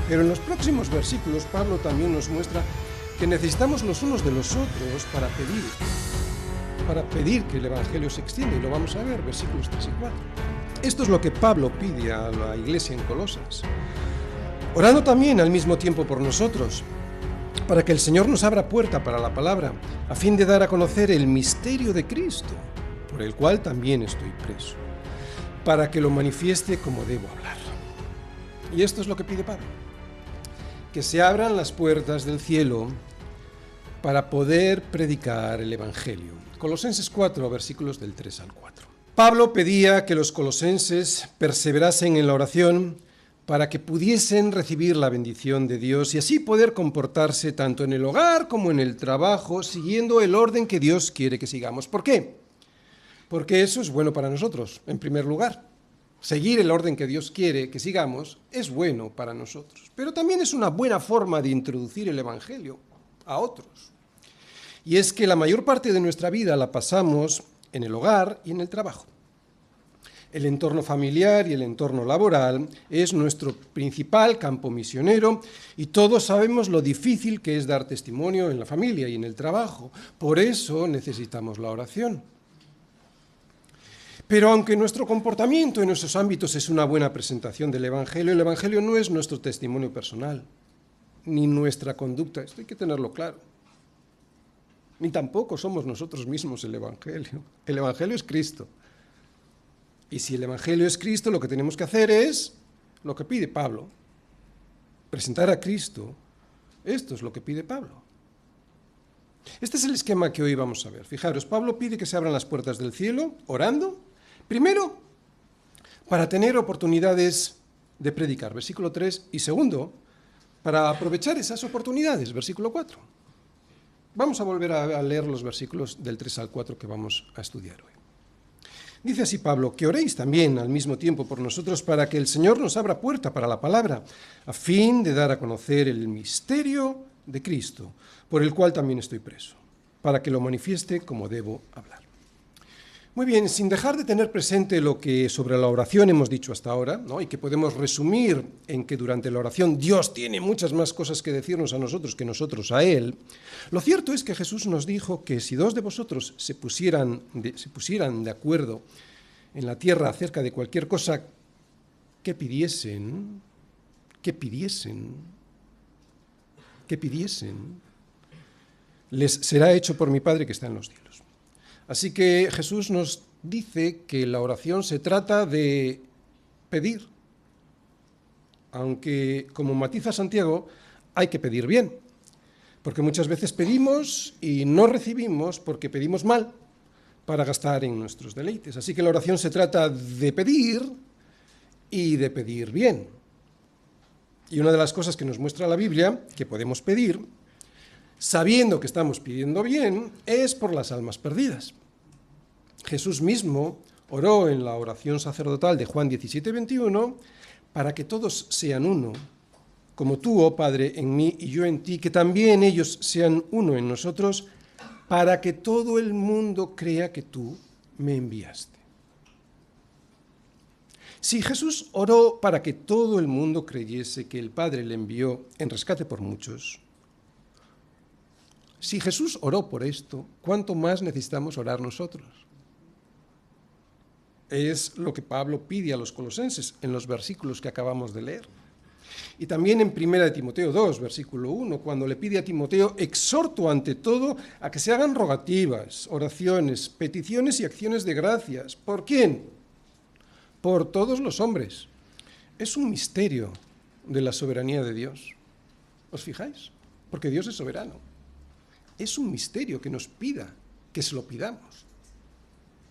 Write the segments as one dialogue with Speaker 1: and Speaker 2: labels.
Speaker 1: Pero en los próximos versículos Pablo también nos muestra que necesitamos los unos de los otros para pedir que el Evangelio se extienda, y lo vamos a ver, versículos 3 y 4. Esto es lo que Pablo pide a la iglesia en Colosas, orando también al mismo tiempo por nosotros, para que el Señor nos abra puerta para la palabra, a fin de dar a conocer el misterio de Cristo, por el cual también estoy preso, para que lo manifieste como debo hablar. Y esto es lo que pide Pablo, que se abran las puertas del cielo para poder predicar el Evangelio. Colosenses 4, versículos del 3 al 4. Pablo pedía que los colosenses perseverasen en la oración para que pudiesen recibir la bendición de Dios y así poder comportarse tanto en el hogar como en el trabajo, siguiendo el orden que Dios quiere que sigamos. ¿Por qué? Porque eso es bueno para nosotros, en primer lugar. Seguir el orden que Dios quiere que sigamos es bueno para nosotros, pero también es una buena forma de introducir el Evangelio a otros. Y es que la mayor parte de nuestra vida la pasamos en el hogar y en el trabajo. El entorno familiar y el entorno laboral es nuestro principal campo misionero y todos sabemos lo difícil que es dar testimonio en la familia y en el trabajo. Por eso necesitamos la oración. Pero aunque nuestro comportamiento en esos ámbitos es una buena presentación del Evangelio, el Evangelio no es nuestro testimonio personal, ni nuestra conducta, esto hay que tenerlo claro. Ni tampoco somos nosotros mismos el Evangelio. El Evangelio es Cristo. Y si el Evangelio es Cristo, lo que tenemos que hacer es lo que pide Pablo. Presentar a Cristo. Esto es lo que pide Pablo. Este es el esquema que hoy vamos a ver. Fijaros, Pablo pide que se abran las puertas del cielo, orando. Primero, para tener oportunidades de predicar, versículo 3. Y segundo, para aprovechar esas oportunidades, versículo 4. Vamos a volver a leer los versículos del 3 al 4 que vamos a estudiar hoy. Dice así Pablo, que oréis también al mismo tiempo por nosotros para que el Señor nos abra puerta para la palabra, a fin de dar a conocer el misterio de Cristo, por el cual también estoy preso, para que lo manifieste como debo hablar. Muy bien, sin dejar de tener presente lo que sobre la oración hemos dicho hasta ahora, ¿no? Y que podemos resumir en que durante la oración Dios tiene muchas más cosas que decirnos a nosotros que nosotros a Él, lo cierto es que Jesús nos dijo que si dos de vosotros se pusieran de acuerdo en la tierra acerca de cualquier cosa que pidiesen, les será hecho por mi Padre que está en los cielos. Así que Jesús nos dice que la oración se trata de pedir, aunque, como matiza Santiago, hay que pedir bien, porque muchas veces pedimos y no recibimos porque pedimos mal para gastar en nuestros deleites. Así que la oración se trata de pedir y de pedir bien. Y una de las cosas que nos muestra la Biblia, que podemos pedir, sabiendo que estamos pidiendo bien, es por las almas perdidas. Jesús mismo oró en la oración sacerdotal de Juan 17:21 para que todos sean uno, como tú, oh Padre, en mí y yo en ti, que también ellos sean uno en nosotros, para que todo el mundo crea que tú me enviaste. Si Jesús oró para que todo el mundo creyese que el Padre le envió en rescate por muchos, si Jesús oró por esto, ¿cuánto más necesitamos orar nosotros? Es lo que Pablo pide a los colosenses en los versículos que acabamos de leer. Y también en 1 Timoteo 2, versículo 1, cuando le pide a Timoteo, exhorto ante todo a que se hagan rogativas, oraciones, peticiones y acciones de gracias. ¿Por quién? Por todos los hombres. Es un misterio de la soberanía de Dios. ¿Os fijáis? Porque Dios es soberano. Es un misterio que nos pida, que se lo pidamos.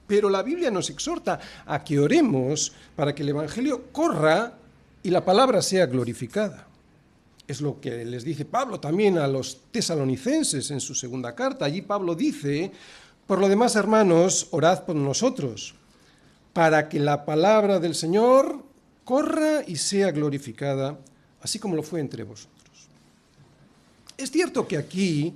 Speaker 1: Pero la Biblia nos exhorta a que oremos para que el Evangelio corra y la palabra sea glorificada. Es lo que les dice Pablo también a los tesalonicenses en su segunda carta. Allí Pablo dice, por lo demás, hermanos, orad por nosotros, para que la palabra del Señor corra y sea glorificada, así como lo fue entre vosotros. Es cierto que aquí,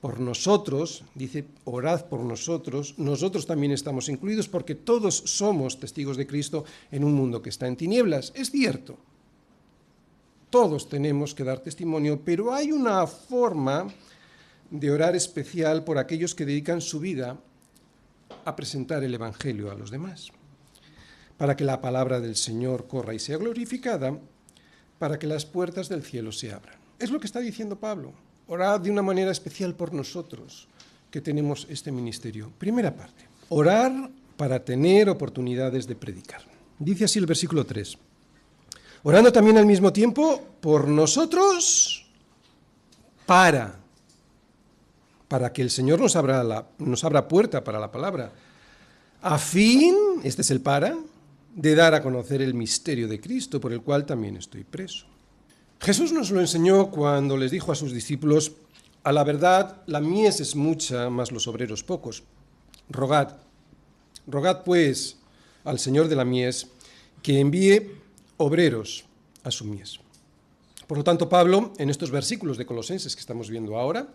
Speaker 1: por nosotros, dice, orad por nosotros también estamos incluidos porque todos somos testigos de Cristo en un mundo que está en tinieblas. Es cierto. todos tenemos que dar testimonio, pero hay una forma de orar especial por aquellos que dedican su vida a presentar el Evangelio a los demás, para que la palabra del Señor corra y sea glorificada, para que las puertas del cielo se abran. Es lo que está diciendo Pablo. Orad de una manera especial por nosotros, que tenemos este ministerio. Primera parte, orar para tener oportunidades de predicar. Dice así el versículo 3. Orando también al mismo tiempo por nosotros, para que el Señor nos abra puerta para la palabra, a fin, este es el para, de dar a conocer el misterio de Cristo, por el cual también estoy preso. Jesús nos lo enseñó cuando les dijo a sus discípulos: a la verdad, la mies es mucha, mas los obreros pocos. Rogad pues al Señor de la mies que envíe obreros a su mies. Por lo tanto, Pablo, en estos versículos de Colosenses que estamos viendo ahora,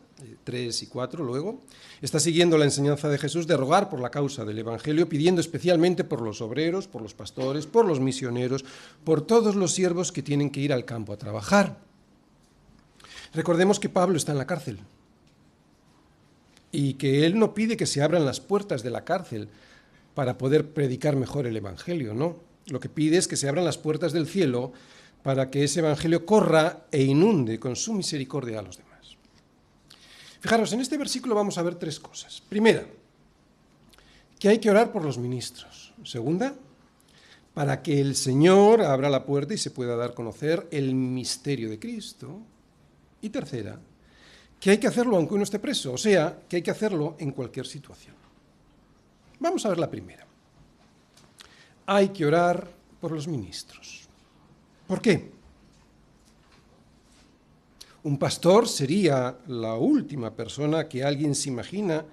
Speaker 1: 3 y 4 luego, está siguiendo la enseñanza de Jesús de rogar por la causa del Evangelio, pidiendo especialmente por los obreros, por los pastores, por los misioneros, por todos los siervos que tienen que ir al campo a trabajar. Recordemos que Pablo está en la cárcel y que él no pide que se abran las puertas de la cárcel para poder predicar mejor el Evangelio, no. Lo que pide es que se abran las puertas del cielo para que ese Evangelio corra e inunde con su misericordia a los demás. Fijaros, en este versículo vamos a ver tres cosas. Primera, que hay que orar por los ministros. Segunda, para que el Señor abra la puerta y se pueda dar a conocer el misterio de Cristo. Y tercera, que hay que hacerlo aunque uno esté preso, o sea, que hay que hacerlo en cualquier situación. Vamos a ver la primera. Hay que orar por los ministros. ¿Por qué? Un pastor sería la última persona que alguien se imagina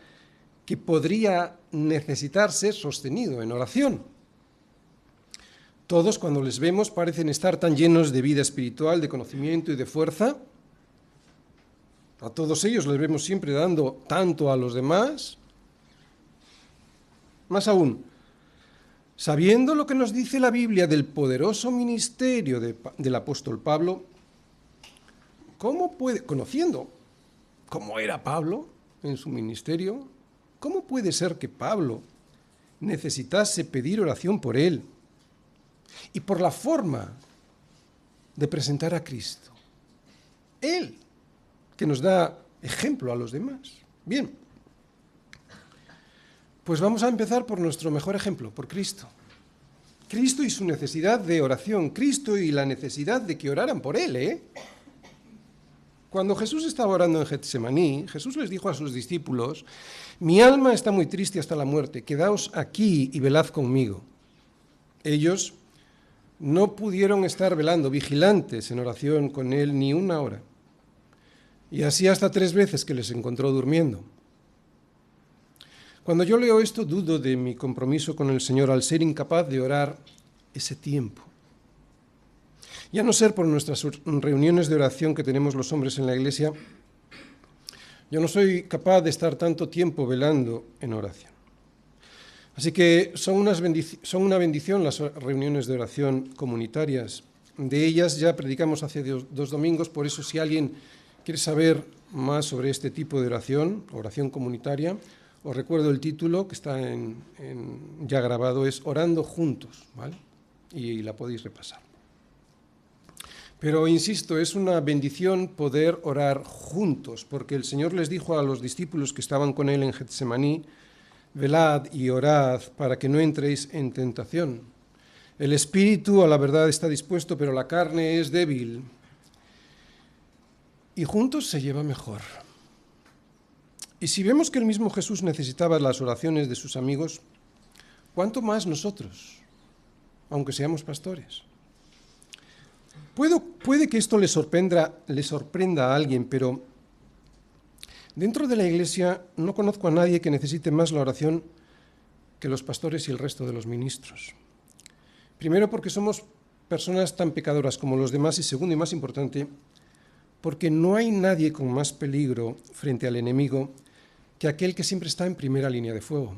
Speaker 1: que podría necesitar ser sostenido en oración. Todos, cuando les vemos, parecen estar tan llenos de vida espiritual, de conocimiento y de fuerza. A todos ellos les vemos siempre dando tanto a los demás. Más aún, sabiendo lo que nos dice la Biblia del poderoso ministerio del apóstol Pablo, conociendo cómo era Pablo en su ministerio, ¿cómo puede ser que Pablo necesitase pedir oración por él y por la forma de presentar a Cristo? Él, que nos da ejemplo a los demás. Bien, pues vamos a empezar por nuestro mejor ejemplo, por Cristo. Cristo y su necesidad de oración, Cristo y la necesidad de que oraran por él, Cuando Jesús estaba orando en Getsemaní, Jesús les dijo a sus discípulos: mi alma está muy triste hasta la muerte, quedaos aquí y velad conmigo. Ellos no pudieron estar velando, vigilantes en oración con él ni una hora. Y así hasta 3 veces que les encontró durmiendo. Cuando yo leo esto, dudo de mi compromiso con el Señor al ser incapaz de orar ese tiempo. Y a no ser por nuestras reuniones de oración que tenemos los hombres en la iglesia, yo no soy capaz de estar tanto tiempo velando en oración. Así que son una bendición las reuniones de oración comunitarias. De ellas ya predicamos hace 2 domingos, por eso si alguien quiere saber más sobre este tipo de oración comunitaria, os recuerdo el título que está ya grabado, es Orando Juntos, ¿vale? Y la podéis repasar. Pero insisto, es una bendición poder orar juntos, porque el Señor les dijo a los discípulos que estaban con él en Getsemaní: velad y orad para que no entréis en tentación. El espíritu a la verdad está dispuesto, pero la carne es débil. Y juntos se lleva mejor. Y si vemos que el mismo Jesús necesitaba las oraciones de sus amigos, ¿cuánto más nosotros, aunque seamos pastores? Puede que esto le sorprenda a alguien, pero dentro de la iglesia no conozco a nadie que necesite más la oración que los pastores y el resto de los ministros. Primero, porque somos personas tan pecadoras como los demás, y segundo y más importante, porque no hay nadie con más peligro frente al enemigo que aquel que siempre está en primera línea de fuego.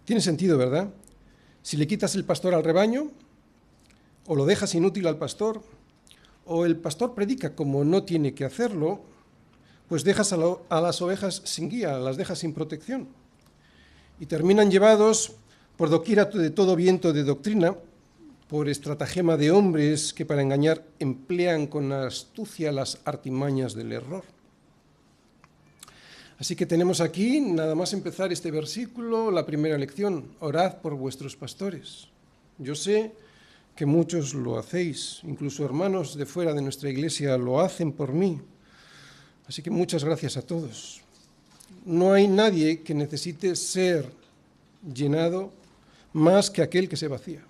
Speaker 1: Tiene sentido, ¿verdad? Si le quitas el pastor al rebaño, o lo dejas inútil al pastor, o el pastor predica como no tiene que hacerlo, pues dejas a las ovejas sin guía, las dejas sin protección. Y terminan llevados por doquiera de todo viento de doctrina, por estratagema de hombres que para engañar emplean con astucia las artimañas del error. Así que tenemos aquí, nada más empezar este versículo, la primera lección: orad por vuestros pastores. Yo sé que muchos lo hacéis, incluso hermanos de fuera de nuestra iglesia lo hacen por mí. Así que muchas gracias a todos. No hay nadie que necesite ser llenado más que aquel que se vacía.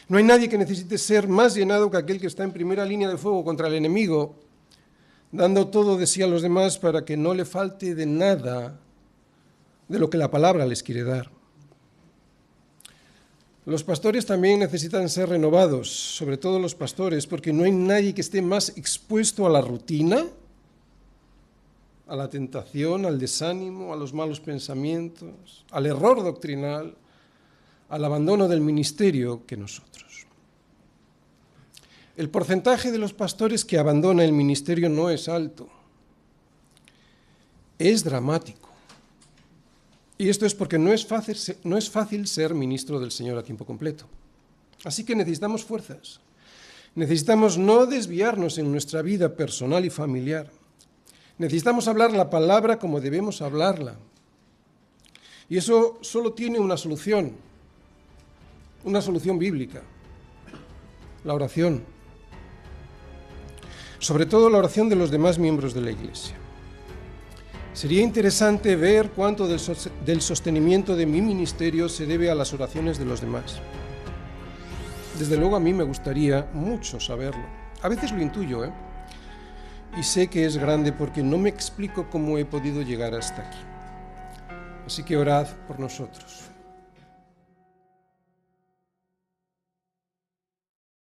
Speaker 1: No hay nadie que necesite ser más llenado que aquel que está en primera línea de fuego contra el enemigo, dando todo de sí a los demás para que no le falte de nada de lo que la palabra les quiere dar. Los pastores también necesitan ser renovados, sobre todo los pastores, porque no hay nadie que esté más expuesto a la rutina, a la tentación, al desánimo, a los malos pensamientos, al error doctrinal, al abandono del ministerio que nosotros. El porcentaje de los pastores que abandona el ministerio no es alto, es dramático. Y esto es porque no es fácil ser ministro del Señor a tiempo completo. Así que necesitamos fuerzas. Necesitamos no desviarnos en nuestra vida personal y familiar. Necesitamos hablar la palabra como debemos hablarla. Y eso solo tiene una solución bíblica: la oración. Sobre todo la oración de los demás miembros de la Iglesia. Sería interesante ver cuánto del sostenimiento de mi ministerio se debe a las oraciones de los demás. Desde luego a mí me gustaría mucho saberlo. A veces lo intuyo, y sé que es grande porque no me explico cómo he podido llegar hasta aquí. Así que orad por nosotros.